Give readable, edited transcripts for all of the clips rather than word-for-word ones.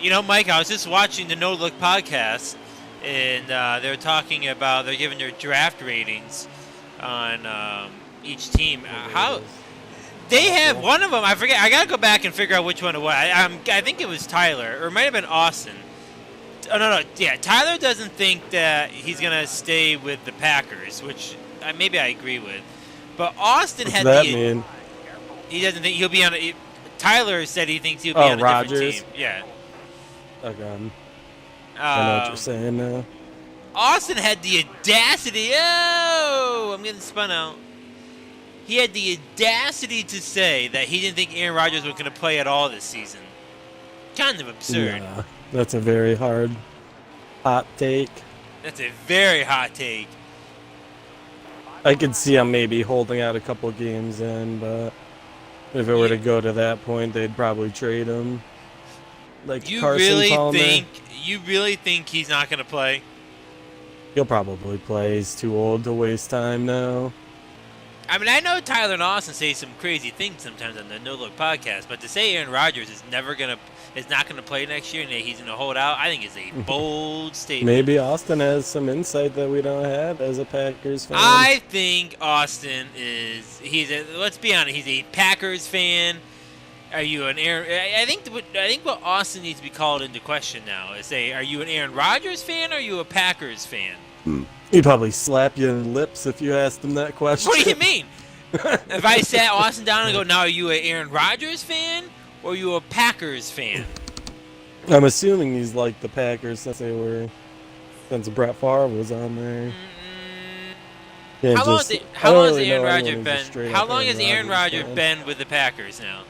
Mike, I was just watching the No Look podcast, and they're talking about they're giving their draft ratings on each team. How they have one of them? I forget. I gotta go back and figure out which one it was. I think it was Tyler, or it might have been Austin. Oh no, yeah. Tyler doesn't think that he's gonna stay with the Packers, which maybe I agree with. But Austin What's had that the. mean? He doesn't think he'll be on. Tyler said he thinks he'll be on a Rodgers. different team. Yeah. Okay. I know what you're saying now. Austin had the audacity. Oh, I'm getting spun out. He had the audacity to say that he didn't think Aaron Rodgers was going to play at all this season. Kind of absurd. Nah, that's a very hot take. That's a very hot take. I could see him maybe holding out a couple games in, but if it were to go to that point, they'd probably trade him. Like Carson Palmer. You really think he's not going to play? He'll probably play. He's too old to waste time now. I mean, I know Tyler and Austin say some crazy things sometimes on the No Look podcast, but to say Aaron Rodgers is not gonna play next year and that he's gonna hold out, I think is a bold statement. Maybe Austin has some insight that we don't have as a Packers fan. I think Austin let's be honest, he's a Packers fan. Are you an Aaron? I think what Austin needs to be called into question now is are you an Aaron Rodgers fan or are you a Packers fan? He'd probably slap you in the lips if you asked him that question. What do you mean? If I sat Austin down and go, now are you an Aaron Rodgers fan or are you a Packers fan? I'm assuming he's like the Packers since Brett Favre was on there. How long has Aaron Rodgers been with the Packers now?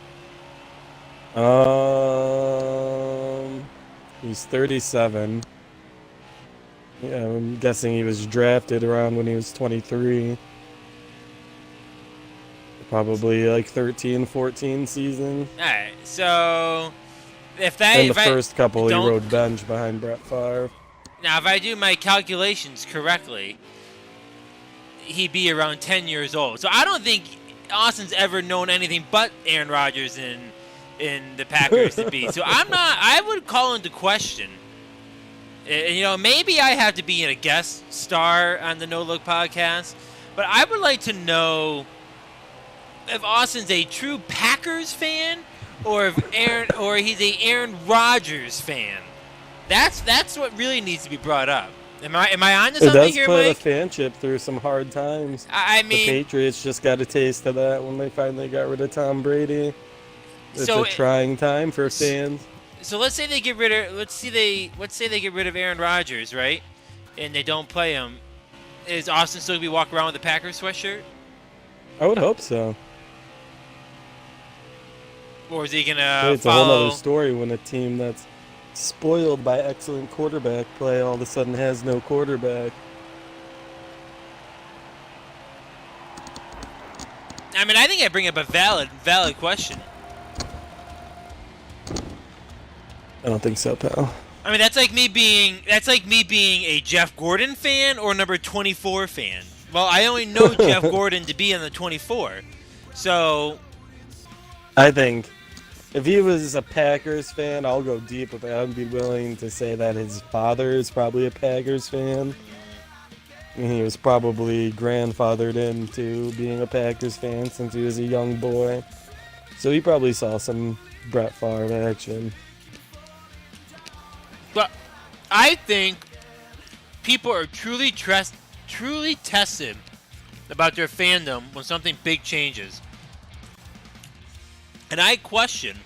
He's 37. Yeah, I'm guessing he was drafted around when he was 23. Probably like 13, 14 season. All right, so first couple he rode bench behind Brett Favre. Now, if I do my calculations correctly, he'd be around 10 years old. So I don't think Austin's ever known anything but Aaron Rodgers in the Packers to be. So I would call into question. Maybe I have to be a guest star on the No Look podcast, but I would like to know if Austin's a true Packers fan or he's a Aaron Rodgers fan. That's what really needs to be brought up. Am I on to something here, Mike? It does put a fanship through some hard times. I mean, the Patriots just got a taste of that when they finally got rid of Tom Brady. It's a trying time for fans. So let's say they get rid of Aaron Rodgers, right? And they don't play him. Is Austin still gonna be walking around with the Packers sweatshirt? I would hope so. Or is he gonna it's follow? It's a whole other story when a team that's spoiled by excellent quarterback play all of a sudden has no quarterback. I mean, I think I bring up a valid question. I don't think so, pal. I mean, that's like me being a Jeff Gordon fan or number 24 fan. Well, I only know Jeff Gordon to be on the 24. So I think if he was a Packers fan, I'll go deep with that. I'd be willing to say that his father is probably a Packers fan. And he was probably grandfathered into being a Packers fan since he was a young boy. So he probably saw some Brett Favre action. But I think people are truly tested about their fandom when something big changes. And I question,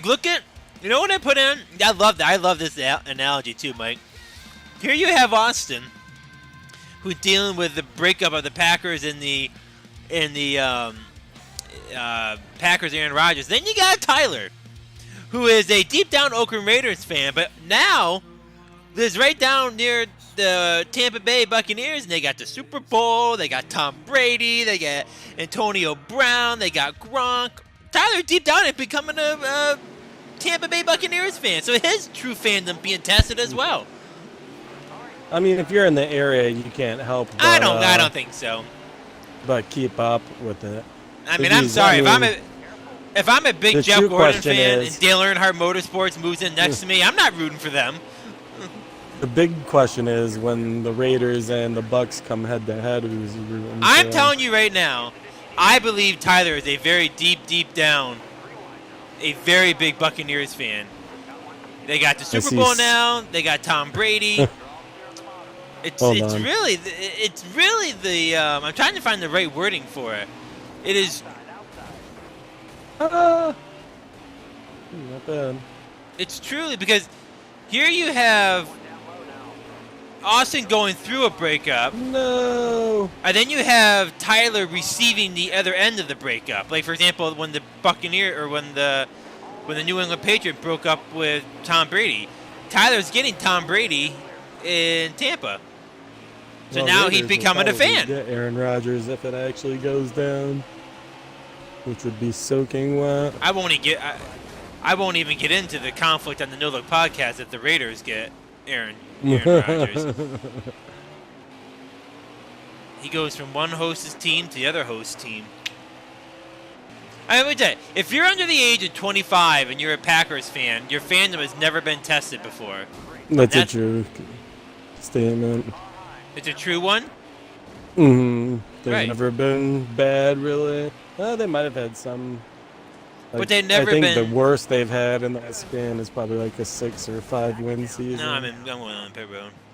look at, what I put in? I love this analogy too, Mike. Here you have Austin, who's dealing with the breakup of the Packers and the Packers Aaron Rodgers. Then you got Tyler, who is a deep down Oakland Raiders fan, but now lives right down near the Tampa Bay Buccaneers, and they got the Super Bowl, they got Tom Brady, they got Antonio Brown, they got Gronk. Tyler deep down is becoming a Tampa Bay Buccaneers fan, so his true fandom being tested as well. I mean, if you're in the area, you can't help but, I don't think so. But keep up with it. I mean, I'm sorry. If I'm a big The Jeff true Gordon question fan is- and Dale Earnhardt Motorsports moves in next to me, I'm not rooting for them. The big question is when the Raiders and the Bucks come head to head, who's rooting for I'm them? telling you right now, I believe Tyler is a very deep down, a very big Buccaneers fan. They got the Super Bowl now. They got Tom Brady. It's really the I'm trying to find the right wording for it. It is. Not bad. It's truly because here you have Austin going through a breakup. No. And then you have Tyler receiving the other end of the breakup. Like, for example, when the Buccaneer or when the New England Patriot broke up with Tom Brady, Tyler's getting Tom Brady in Tampa. So Well, now Raiders he's becoming a will probably fan. Get Aaron Rodgers if it actually goes down, which would be soaking wet. I won't even get into the conflict on the No Look podcast if the Raiders get Aaron Rodgers. He goes from one host's team to the other host's team. I would tell you, if you're under the age of 25 and you're a Packers fan, your fandom has never been tested before. That's a true statement. It's a true one? Mm-hmm. They've Right. never been bad, really. They might have had some. But they've never I think been- the worst they've had in that span is probably like a 6 or 5 win season. No, I'm going on pit road.